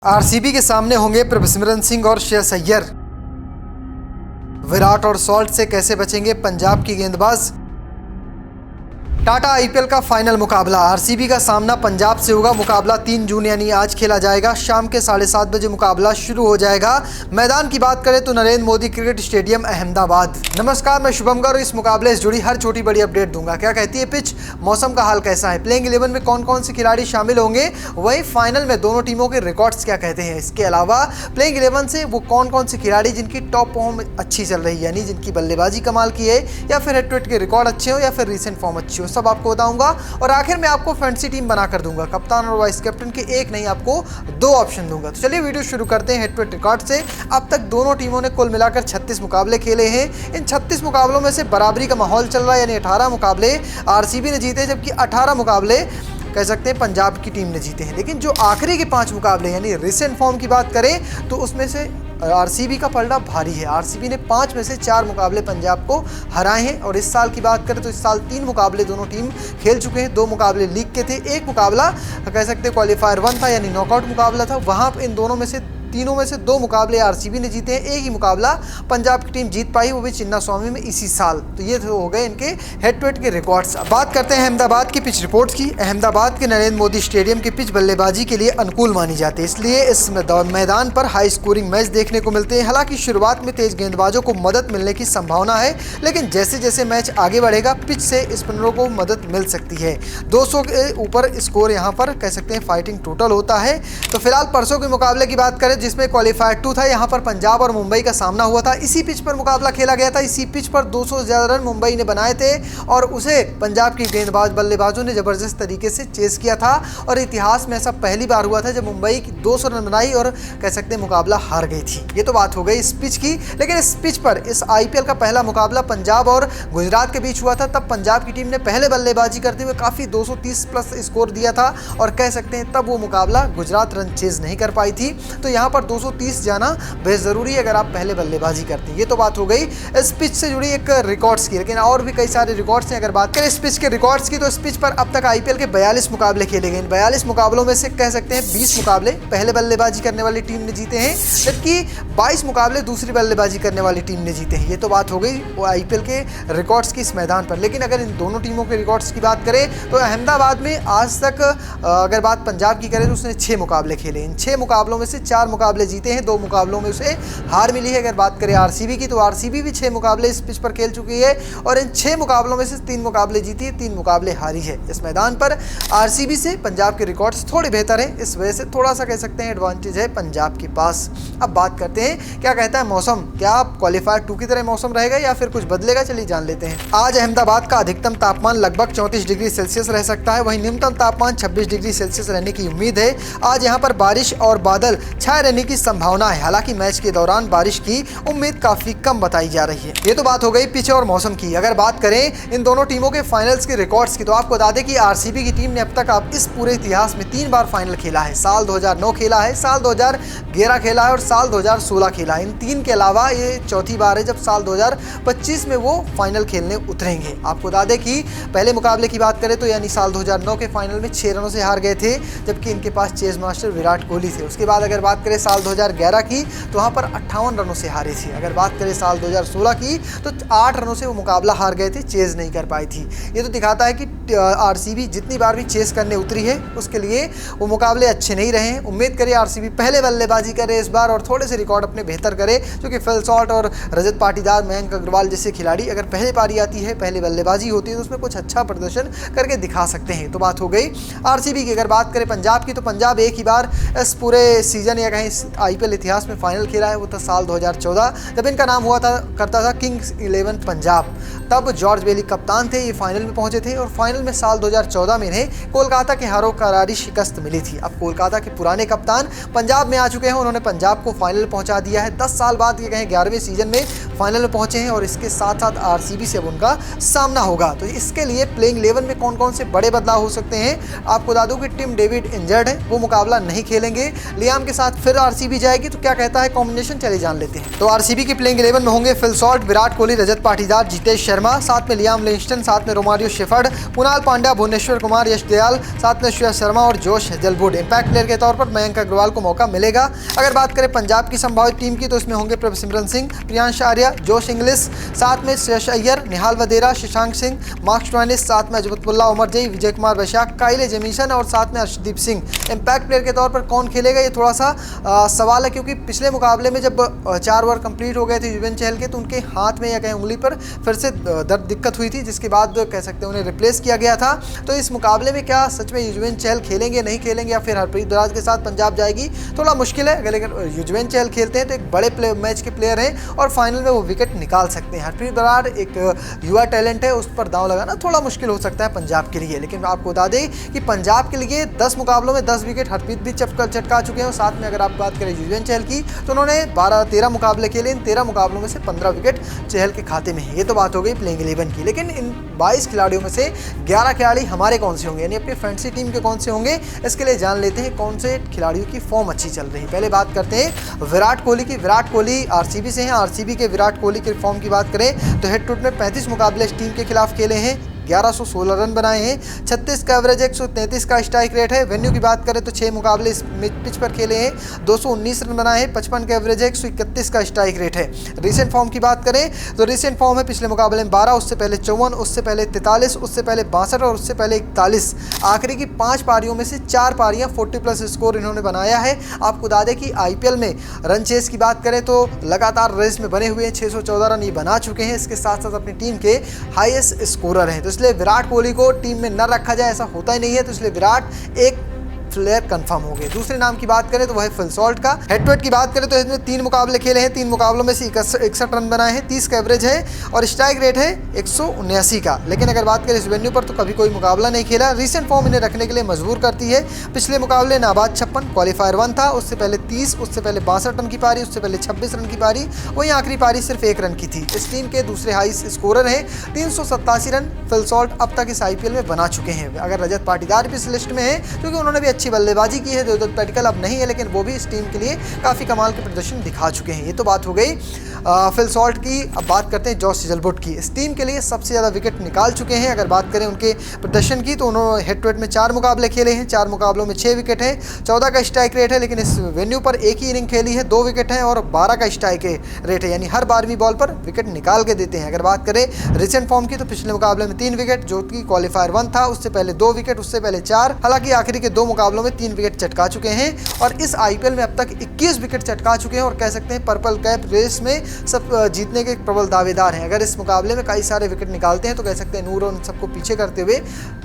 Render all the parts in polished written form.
RCB के सामने होंगे प्रभसिमरन सिंह और श्रेयस अय्यर। विराट और सॉल्ट से कैसे बचेंगे पंजाब की गेंदबाज। टाटा आईपीएल का फाइनल मुकाबला, आरसीबी का सामना पंजाब से होगा। मुकाबला 3 जून यानी आज खेला जाएगा। शाम के 7:30 बजे मुकाबला शुरू हो जाएगा। मैदान की बात करें तो नरेंद्र मोदी क्रिकेट स्टेडियम अहमदाबाद। नमस्कार, मैं शुभम गर्ग। इस मुकाबले से जुड़ी हर छोटी बड़ी अपडेट दूंगा। क्या कहती है पिच, मौसम का हाल कैसा है, प्लेइंग 11 में कौन कौन से खिलाड़ी शामिल होंगे, वहीं फाइनल में दोनों टीमों के रिकॉर्ड्स क्या कहते हैं। इसके अलावा प्लेइंग 11 से वो कौन कौन से खिलाड़ी जिनकी टॉप फॉर्म अच्छी चल रही है, यानी जिनकी बल्लेबाजी कमाल की है, या फिर हेड टू हेड के रिकॉर्ड अच्छे हो, या फिर रीसेंट फॉर्म अच्छी हो, सब आपको बताऊंगा। और आखिर में आपको फैंटेसी टीम बनाकर दूंगा। कप्तान और वाइस कैप्टन के एक नहीं, आपको 2 ऑप्शन दूंगा। तो चलिए वीडियो शुरू करते हैं हेड टू हेड रिकॉर्ड से। अब तक दोनों टीमों ने कुल मिलाकर 36 मुकाबले खेले हैं। इन 36 मुकाबलों में से बराबरी का माहौल चल रहा है, यानी 18 मुकाबले आरसीबी ने जीते, जबकि 18 मुकाबले कह सकते हैं पंजाब की टीम ने जीते हैं। लेकिन जो आखिरी के 5 मुकाबले यानी रिसेंट फॉर्म की बात करें तो उसमें से आरसीबी का पलड़ा भारी है। आरसीबी ने 5 में से 4 मुकाबले पंजाब को हराए हैं। और इस साल की बात करें तो इस साल 3 मुकाबले दोनों टीम खेल चुके हैं। 2 मुकाबले लीग के थे, एक मुकाबला कह सकते हैं क्वालिफायर 1 था, यानी नॉकआउट मुकाबला था। वहाँ इन दोनों में से तीनों में से 2 मुकाबले आरसीबी ने जीते हैं। एक ही मुकाबला पंजाब की टीम जीत पाई, वो भी चिन्नास्वामी में इसी साल। तो ये हो गए इनके हेड टू हेड के रिकॉर्ड्स। अब बात करते हैं अहमदाबाद की पिच रिपोर्ट्स की। अहमदाबाद के नरेंद्र मोदी स्टेडियम की पिच बल्लेबाजी के लिए अनुकूल मानी जाती है, इसलिए इस मैदान पर हाई स्कोरिंग मैच देखने को मिलते हैं। हालांकि शुरुआत में तेज गेंदबाजों को मदद मिलने की संभावना है, लेकिन जैसे जैसे मैच आगे बढ़ेगा पिच से स्पिनरों को मदद मिल सकती है। 200 के ऊपर स्कोर यहाँ पर कह सकते हैं फाइटिंग टोटल होता है। तो फिलहाल परसों के मुकाबले की बात करें जिसमें क्वालिफायर 2 था, यहाँ पर पंजाब और मुंबई का सामना हुआ था। इसी पिच पर मुकाबला खेला गया था। इसी पिच पर 200 से ज़्यादा रन मुंबई ने बनाए थे और उसे पंजाब की गेंदबाज बल्लेबाजों ने ज़बरदस्त तरीके से चेस किया था। और इतिहास में ऐसा पहली बार हुआ था जब मुंबई की 200 रन बनाई और कह सकते हैं मुकाबला हार गई थी। ये तो बात हो गई इस पिच की। लेकिन इस पिच पर इस आईपीएल का पहला मुकाबला पंजाब और गुजरात के बीच हुआ था। तब पंजाब की टीम ने पहले बल्लेबाजी करते हुए काफ़ी 230 प्लस स्कोर दिया था और कह सकते हैं तब वो मुकाबला गुजरात रन चेज नहीं कर पाई थी। तो यहाँ पर 230 जाना बेहद ज़रूरी है अगर आप पहले बल्लेबाजी करते हैं। ये तो बात हो गई इस पिच से जुड़ी एक रिकॉर्ड्स की। लेकिन और भी कई सारे रिकॉर्ड्स हैं। अगर बात करें इस पिच के रिकॉर्ड्स की तो इस पिच पर अब तक आईपीएल के 42 मुकाबले खेले गए। 42 मुकाबलों में से कह सकते हैं 20 मुकाबले पहले बल्लेबाजी करने वाली टीम ने जीते हैं, जबकि 22 मुकाबले दूसरी बल्लेबाजी करने वाली टीम ने जीते हैं। ये तो बात हो गई वो आईपीएल के रिकॉर्ड्स की इस मैदान पर। लेकिन अगर इन दोनों टीमों के रिकॉर्ड्स की बात करें तो अहमदाबाद में आज तक अगर बात पंजाब की करें तो उसने 6 मुकाबले खेले। इन 6 मुकाबलों में से 4 मुकाबले जीते हैं, 2 मुकाबलों में उसे हार मिली है। अगर बात करें आरसीबी की तो आरसीबी भी 6 मुकाबले इस पिच पर खेल चुकी है और इन 6 मुकाबलों में से 3 मुकाबले जीती है, 3 मुकाबले हारी है। इस मैदान पर आरसीबी से पंजाब के रिकॉर्ड्स थोड़े बेहतर हैं, इस वजह से थोड़ा सा कह सकते हैं एडवांटेज है पंजाब के पास। अब बात करते हैं क्या कहता है मौसम। क्या क्वालिफायर 2 की तरह मौसम रहेगा या फिर कुछ बदलेगा, चलिए जान लेते हैं। आज अहमदाबाद का अधिकतम तापमान लगभग 34 डिग्री सेल्सियस रह सकता है, वहीं न्यूनतम तापमान 26 डिग्री सेल्सियस रहने की उम्मीद है। आज यहाँ पर बारिश और बादल छाए रहने की संभावना है। हालांकि मैच के दौरान बारिश की उम्मीद काफी कम बताई जा रही है। ये तो बात हो गई पिच और मौसम की। अगर बात करें इन दोनों टीमों के फाइनल्स के रिकॉर्ड्स की तो आपको बता दें कि आरसीबी की टीम ने अब तक इस पूरे इतिहास में 3 बार फाइनल खेला है। साल 2009 खेला है, साल 2011 खेला है और साल 2016 खेला है। इन 3 के अलावा ये चौथी बार है जब साल 2025 में वो फाइनल खेलने उतरेंगे। आपको बता दें कि पहले मुकाबले की बात करें तो यानी साल 2009 के फाइनल में 6 रनों से हार गए थे, जबकि इनके पास चेज मास्टर विराट कोहली थे। उसके बाद अगर बात करें साल 2011 की तो वहाँ पर 58 रनों से हारे थे। अगर बात करें साल 2016 की तो 8 रनों से वो मुकाबला हार गए थे, चेज नहीं कर पाई थी। ये तो दिखाता है कि आरसीबी जितनी बार भी चेस करने उतरी है उसके लिए वो मुकाबले अच्छे नहीं रहे हैं। उम्मीद करिए आरसीबी पहले बल्लेबाजी करे इस बार और थोड़े से रिकॉर्ड अपने बेहतर करे, क्योंकि फिल सॉल्ट और रजत पाटीदार, मयंक अग्रवाल जैसे खिलाड़ी अगर पहले पारी आती है, पहले बल्लेबाजी होती है तो उसमें कुछ अच्छा प्रदर्शन करके दिखा सकते हैं। तो बात हो गई आरसीबी की। अगर बात करें पंजाब की तो पंजाब एक ही बार इस पूरे सीजन या कहीं आईपीएल इतिहास में फाइनल खेला है, वो था साल 2014 जब इनका नाम हुआ करता था किंग्स 11 पंजाब। तब जॉर्ज बेली कप्तान थे, ये फाइनल में पहुंचे थे और फाइनल में साल 2014 में इन्हें कोलकाता के हारों करारी शिकस्त मिली थी। अब कोलकाता के पुराने कप्तान पंजाब में आ चुके हैं, उन्होंने पंजाब को फाइनल पहुंचा दिया है। 10 साल बाद ये कहें 11वें सीजन में फाइनल में पहुंचे हैं और इसके साथ साथ आरसीबी से अब उनका सामना होगा। तो इसके लिए प्लेइंग 11 में कौन कौन से बड़े बदलाव हो सकते हैं आपको बता दूं कि टिम डेविड इंजर्ड है, वो मुकाबला नहीं खेलेंगे। लियाम के साथ फिर आरसीबी जाएगी तो क्या कहता है कॉम्बिनेशन, चले जान लेते हैं। तो आरसीबी की प्लेइंग 11 में होंगे फिल सॉल्ट, विराट कोहली, रजत पाटीदार, जितेश शर्मा, साथ में लियाम लिविंगस्टन, साथ में रोमारियो शेफर्ड, कुणाल पांड्या, भुवनेश्वर कुमार, यश दयाल, साथ में श्रेयस शर्मा और जोश हेजलवुड। इंपैक्ट प्लेयर के तौर पर मयंक अग्रवाल को मौका मिलेगा। अगर बात करें पंजाब की संभावित टीम की तो इसमें होंगे प्रभसिमरन सिंह, प्रियांश आर्या, जोश इंग्लिश, साथ में श्रेयस अय्यर, निहाल वधेरा, शशांक सिंह, मार्क्स ट्वाइनिस, साथ में अजमतुल्लाह उमर जई, विजय कुमार वैशाख, काइले जेमिसन और साथ में अर्शदीप सिंह। इंपैक्ट प्लेयर के तौर पर कौन खेलेगा ये थोड़ा सा सवाल है, क्योंकि पिछले मुकाबले में जब 4 ओवर कंप्लीट हो गए थे युजवेंद्र चहल के तो उनके हाथ में या कहीं उंगली पर फिर से दर्द दिक्कत हुई थी, जिसके बाद कह सकते हैं उन्हें रिप्लेस किया गया था। तो इस मुकाबले में क्या सच में युजवेंद्र चहल खेलेंगे, नहीं खेलेंगे, या फिर हरप्रीत बराज के साथ पंजाब जाएगी, थोड़ा मुश्किल है। अगर युजवेंद्र चहल खेलते हैं तो एक बड़े मैच के प्लेयर हैं और फाइनल में वो विकेट निकाल सकते हैं। हरप्रीत बराज एक युवा टैलेंट है, उस पर दांव लगाना थोड़ा मुश्किल हो सकता है पंजाब के लिए। लेकिन आपको बता दें कि पंजाब के लिए 10 मुकाबलों में 10 विकेट हरप्रीत भी चटका चुके हैं। साथ में अगर आप बात करें युजवेंद्र चहल की तो उन्होंने 13 मुकाबले खेले, इन 13 मुकाबलों में से 15 विकेट चहल के खाते में है। ये तो बात हो गई प्लेइंग 11 की। लेकिन इन 22 खिलाड़ियों में से 11 खिलाड़ी हमारे कौन से होंगे, यानी अपनी फैंटेसी टीम के कौन से होंगे, इसके लिए जान लेते हैं कौन से खिलाड़ियों की फॉर्म अच्छी चल रही है। पहले बात करते हैं विराट कोहली की। विराट कोहली आरसीबी से हैं। आरसीबी के विराट कोहली के फॉर्म की बात करें तो हेड टू हेड में 35 मुकाबले इस टीम के खिलाफ खेले हैं, 1116 रन बनाए हैं, 36 का एवरेज, 133 का स्ट्राइक रेट है। वेन्यू की बात करें तो 6 मुकाबले इस पिच पर खेले हैं, 219 रन बनाए हैं, 55 का एवरेज है, 131 का स्ट्राइक रेट है। रीसेंट फॉर्म की बात करें तो रीसेंट फॉर्म है पिछले मुकाबले में 12, उससे पहले 54, उससे पहले 43, उससे पहले 62 और उससे पहले 41। आखिरी की 5 पारियों में से 4 पारियां 40+ स्कोर इन्होंने बनाया है। आपको बता दें कि आईपीएल में रन चेस की बात करें तो लगातार रेस में बने हुए हैं, 614 रन ये बना चुके हैं। इसके साथ साथ अपनी टीम के हाईएस्ट स्कोरर हैं। तो इसलिए विराट कोहली को टीम में न रखा जाए ऐसा होता ही नहीं है, तो इसलिए विराट एक प्लेयर कंफर्म हो गए। दूसरे नाम की बात करें तो वह है फिल सॉल्ट का। हेड टू हेड की बात करें तो इसमें 3 मुकाबले खेले हैं, 3 मुकाबलों में से 61 रन बनाए हैं, 30 का एवरेज है और स्ट्राइक रेट है 179 का। लेकिन अगर बात करें इस वेन्यू पर तो कभी कोई मुकाबला नहीं खेला। रिसेंट फॉर्म इन्हें रखने के लिए मजबूर करती है। पिछले मुकाबले नाबाद 56, क्वालिफायर 1 था, उससे पहले 30, उससे पहले 62 रन की पारी, उससे पहले 26 रन की पारी, वहीं आखिरी पारी सिर्फ 1 रन की थी। इस टीम के दूसरे हाई स्कोरर हैं, 387 रन फिल सॉल्ट अब तक इस आईपीएल में बना चुके हैं। अगर रजत पाटीदार भी इस लिस्ट में है क्योंकि उन्होंने भी अच्छी बल्लेबाजी की है, पैटिकल अब नहीं है, लेकिन वो भी इस टीम के लिए काफ़ी कमाल के प्रदर्शन दिखा चुके हैं। ये तो बात हो गई फिल सॉल्ट की। अब बात करते हैं जोश हेजलवुड की। इस टीम के लिए सबसे ज़्यादा विकेट निकाल चुके हैं। अगर बात करें उनके प्रदर्शन की तो उन्होंने हेड टू हेड में 4 मुकाबले खेले हैं, 4 मुकाबलों में 6 विकेट है, 14 का स्ट्राइक रेट है। लेकिन इस वेन्यू पर एक ही इनिंग खेली है, 2 विकेट हैं और 12 का स्ट्राइक रेट है, यानी हर 12वीं बॉल पर विकेट निकाल के देते हैं। अगर बात करें रिसेंट फॉर्म की तो पिछले मुकाबले में 3 विकेट, जो कि क्वालिफायर 1 था, उससे पहले 2 विकेट, उससे पहले 4। हालांकि आखिरी के 2 मुकाबलों में 3 विकेट चटका चुके हैं और इस आईपीएल में अब तक 21 विकेट चटका चुके हैं और कह सकते हैं पर्पल कैप रेस में सब जीतने के प्रबल दावेदार हैं। अगर इस मुकाबले में कई सारे विकेट निकालते हैं तो कह सकते हैं नूर और सबको पीछे करते हुए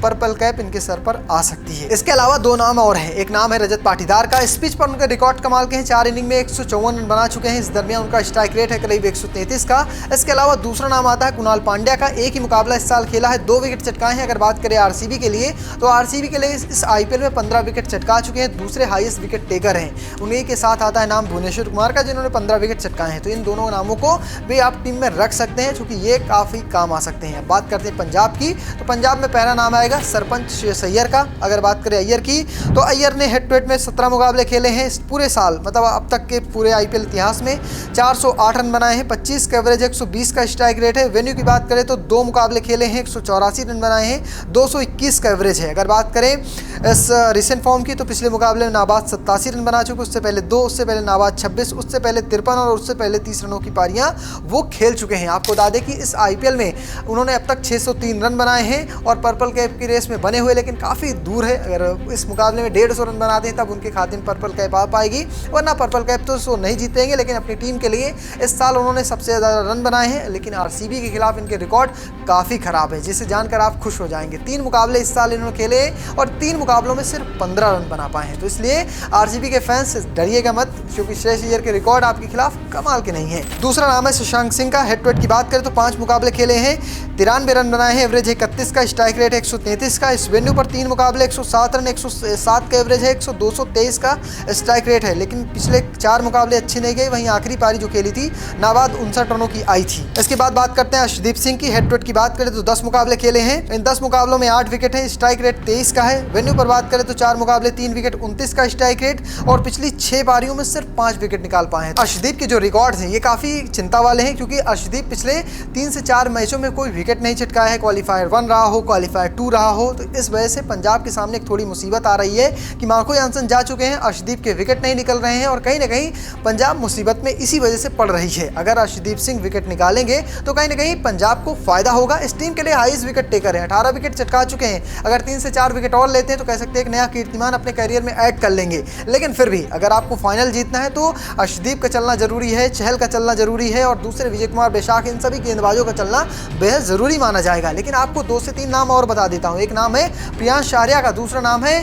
पर्पल कैप इनके सर पर आ सकती है। इसके अलावा 2 नाम और हैं। एक नाम है रजत पाटीदार का। इस पिच पर उनके रिकॉर्ड कमाल के हैं, 4 इनिंग में 154 रन बना चुके हैं। इस दरमियान उनका स्ट्राइक रेट है करीब 133 का। इसके अलावा दूसरा नाम आता है कुणाल पांड्या का। एक ही मुकाबला इस साल खेला है, 2 विकेट चटकाए हैं। अगर बात करें आरसीबी के लिए तो आरसीबी के लिए इस आईपीएल में 15 विकेट चटका चुके हैं, दूसरे हाईएस्ट विकेट टेकर हैं। उन्हीं के साथ आता है नाम भुवनेश्वर कुमार का, जिन्होंने 15 विकेट चटकाए हैं। तो इन दोनों नामों को भी आप टीम में रख सकते हैं क्योंकि ये काफ़ी काम आ सकते हैं। बात करते हैं पंजाब की तो पंजाब में पहला नाम आएगा सरपंच श्रेयस अय्यर का। अगर बात करें अय्यर की तो अय्यर ने हेड टू हेड में 17 मुकाबले खेले हैं पूरे साल, मतलब अब तक के पूरे आईपीएल इतिहास में। 408 रन बनाए हैं, 25 का एवरेज, 120 का स्ट्राइक रेट है। वेन्यू की बात करें तो 2 मुकाबले खेले हैं, 184 रन बनाए हैं, 221 का एवरेज है। अगर बात करें इस रिसेंट फॉर्म की तो पिछले मुकाबले में नाबाद 87 रन बना चुके, उससे पहले 2, उससे पहले नाबाद 26, उससे पहले 53 और उससे पहले 30 रनों की पारियां वो खेल चुके हैं। आपको बता दें कि इस आईपीएल में उन्होंने अब तक 603 रन बनाए हैं और पर्पल कैप की रेस में बने हुए, लेकिन काफ़ी दूर है। अगर इस मुकाबले में 150 रन बनाते हैं तब उनके खाते में पर्पल कैप आ पाएगी, वरना पर्पल कैप तो सो नहीं जीतेंगे। लेकिन अपनी टीम के लिए इस साल उन्होंने सबसे ज़्यादा रन बनाए हैं, लेकिन आरसीबी के खिलाफ इनके रिकॉर्ड काफ़ी ख़राब है, जिसे जानकर आप खुश हो जाएंगे। 3 मुकाबले इस साल इन्होंने खेले और 3 मुकाबलों में सिर्फ 15 रन बना पाए हैं। तो इसलिए आरसीबी के फैंस डरिएगा मत, क्योंकि श्रेयस अय्यर के रिकॉर्ड आपके खिलाफ कमाल के नहीं है। दूसरा नाम है शशांक सिंह का। हेड टू हेड की बात करें तो 5 मुकाबले खेले हैं, 93 रन बनाए हैं, एवरेज 31 का, स्ट्राइक रेट 133 का। इस वेन्यू पर 3 मुकाबले 107 रन, 107 का एवरेज है, 223 का स्ट्राइक रेट है। लेकिन पिछले 4 मुकाबले अच्छे नहीं गए, वहीं आखिरी पारी जो खेली थी नाबाद 59 रनों की आई थी। इसके बाद बात करते हैं अर्शदीप सिंह की। हेड टू हेड की बात करें तो 10 मुकाबले खेले हैं, इन 10 मुकाबलों में 8 विकेट हैं, स्ट्राइक रेट 23 का है। वेन्यू पर बात करें तो 4 4 मुकाबले 3 विकेट 29 का स्ट्राइक रेट और पिछली 6 पारियों में सिर्फ 5 विकेट निकाल पाए हैं। अर्शदीप के जो रिकॉर्ड्स हैं ये काफ़ी चिंता वाले हैं, क्योंकि अर्शदीप पिछले 3 से 4 मैचों में कोई विकेट नहीं चटकाया है। क्वालीफायर 1 रहा हो, क्वालीफायर 2 रहा हो, तो इस वजह से पंजाब के सामने एक थोड़ी मुसीबत आ रही है कि मार्को जानसन जा चुके हैं, अर्शदीप के विकेट नहीं निकल रहे हैं और कहीं ना कहीं पंजाब मुसीबत में इसी वजह से पड़ रही है। अगर अर्शदीप सिंह विकेट निकालेंगे तो कहीं ना कहीं पंजाब को फायदा होगा। इस टीम के लिए हाईएस्ट विकेट टेकर है, 18 विकेट चटका चुके हैं। अगर 3 से 4 विकेट और लेते हैं तो कह सकते हैं एक नया कीर्तिमान अपने कैरियर में ऐड कर लेंगे। लेकिन फिर भी अगर आपको फाइनल जीतना है तो अर्शदीप का चलना जरूरी है, चहल का चलना जरूरी है और दूसरे विजय कुमार बेशाख, इन सभी गेंदबाजों का चलना बेहद जरूरी माना जाएगा। लेकिन आपको 2 से 3 नाम और बता देता हूं। एक नाम है प्रियांश आर्या का, दूसरा नाम है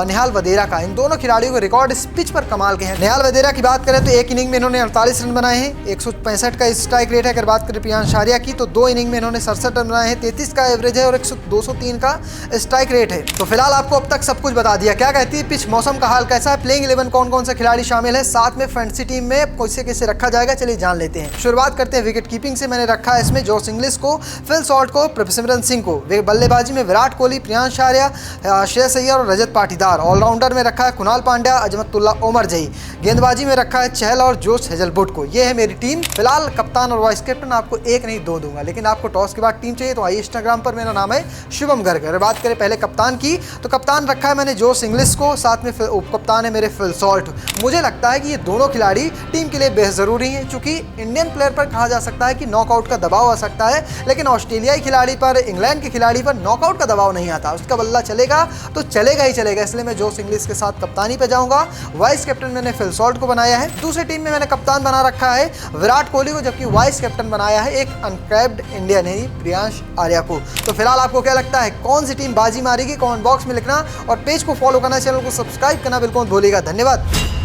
नेहाल वधेरा का। इन दोनों खिलाड़ियों के रिकॉर्ड इस पिच पर कमाल के हैं। नेहाल वधेरा की बात करें तो एक इनिंग में इन्होंने 48 रन बनाए हैं, 165 का स्ट्राइक रेट है। अगर बात करें प्रियांश आर्या की तो 2 इनिंग में इन्होंने 67 रन बनाए हैं, 33 का एवरेज है और 203 का स्ट्राइक रेट है। तो फिलहाल आपको अब तक सब कुछ बता दिया। क्या कहती है पिच, मौसम का हाल कैसा है, प्लेइंग 11 कौन कौन से खिलाड़ी शामिल है, साथ में फैंटेसी टीम में कैसे कैसे रखा जाएगा, चलिए जान लेते हैं। शुरुआत करते हैं विकेट कीपिंग से। मैंने रखा है इसमें जोश इंग्लिश को, फिल सॉल्ट को, प्रभसिमरन सिंह को। बल्लेबाजी में विराट कोहली, प्रियांश आर्या, श्रेयस अय्यर और रजत पाटीदार। ऑलराउंडर में रखा है कुणाल पांड्या, अजमतुल्ला ओमर जई। गेंदबाजी में रखा है चहल और जोश हेजलवुड को। ये है मेरी टीम। फिलहाल कप्तान और वाइस कैप्टन आपको 1 नहीं 2 दूंगा, लेकिन आपको टॉस के बाद टीम चाहिए तो आइए इंस्टाग्राम पर, मेरा नाम है शुभम गर्ग। अगर बात करें पहले कप्तान की तो कप्तान रखा है मैंने जोश इंग्लिश को, साथ में उप कप्तान है मेरे फिल सॉल्ट। मुझे लगता है कि ये दोनों खिलाड़ी टीम के लिए बेहद ज़रूरी हैं, क्योंकि इंडियन प्लेयर पर कहा जा सकता है कि नॉकआउट का दबाव आ सकता है, लेकिन ऑस्ट्रेलियाई खिलाड़ी पर, इंग्लैंड के खिलाड़ी पर नॉकआउट का दबाव नहीं आता। उसका बल्ला चलेगा तो चलेगा ही चलेगा, इसलिए मैं जोश इंग्लिश के साथ कप्तानी पे जाऊंगा। वाइस कैप्टन मैंने फिल सॉल्ट को बनाया है। दूसरी टीम में मैंने कप्तान बना रखा है विराट कोहली को, जबकि वाइस कैप्टन बनाया है एक अनकैप्ड इंडियन है प्रियांश आर्या को। तो फिलहाल आपको क्या लगता है कौन सी टीम बाजी मारेगी, कमेंट बॉक्स में लिखना और पेज को फॉलो करना, चैनल को सब्सक्राइब करना बिल्कुल मत भूलिएगा। धन्यवाद।